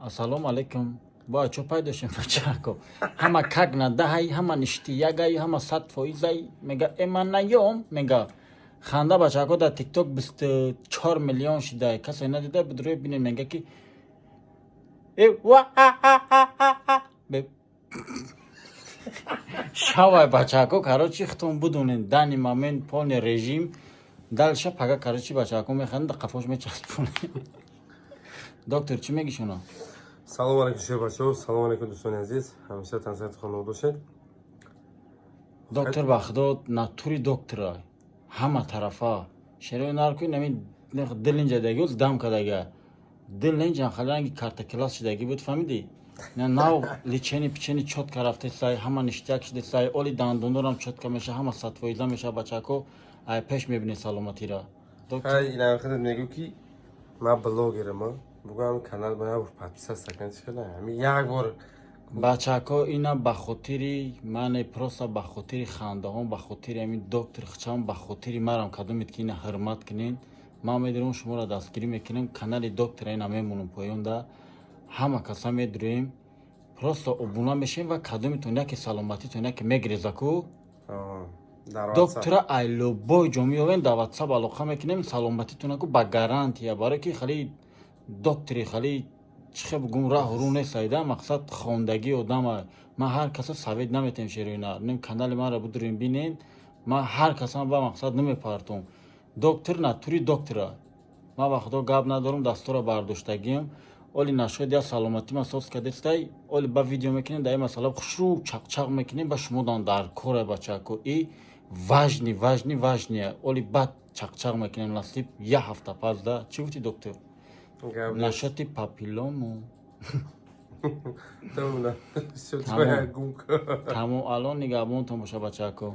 Ассалому алейкум. Ба чо пайдошем бачако. Ҳама как надаҳай, ҳама ништиягай, ҳама 100%ай. Мега ман наём, мега ханда бачако дар TikTok 24 миллион шидай. Касе надида бидрои бинем мега ки шавай бачако, короче, хтон будунен дани момент полный режим. Дальше пага, короче, бачако механда қафош мечаспунем. Доктор, чӣ мегӣ шуно? Салом алейкум шӯрбачаҳо, салом алейкум дӯстони азиз. Ҳамеша тансиҳати хонавод бошед. Доктор Бахдод натури доктора ҳама тарафа шерои наркӯи нами дил инҷа даги уз дам кадаги дил инҷа халанги карта класс шидаги буд фаҳмиди на нав личени пичени чотка рафте сай ҳама ништяк шиде сай оли дандонорам чотка меша ҳама 100% меша бачако ай пеш мебине саломатира доктор. Ҳай ин худат мегӯ ки ман блогерам. Бугам канал мана подписаться стакан шуда. Ами як бор бачако ина ба хотири мане просто ба хотири хандаҳон ба хотири ами доктор хчам ба хотири марам кадомит ки ина ҳурмат кинен. Ман медирам шуморо дастгирӣ мекунем канали доктора ина мемонам поёнда ҳама каса медироем просто обуна мешем ва кадомитон яке саломатитон яке мегирезаку доктора айлобой ҷо меёвен дар WhatsApp алоқа мекунем саломатитонаку ба гарантия барои ки хали доктори хали чихе бугум раҳу рӯ несайда мақсад хондагии одама ман ҳар каса совет наметем шероина нем канали маро бидурем бинен ман ҳар каса ба мақсад намепартом доктор натури доктора ман ба худо гап надорам дастора бардоштагиам оли нашоид я саломатима сос кадестай оли ба видео мекунем дар ин масъала хушрӯ чақчақ мекунем ба шумодан дар кора бачако и важни оли бад чақчақ мекунем насиб я ҳафта пас да чӣ гуфти доктор нашоти папилому тамом алон нигаҳбонтон боша бачако.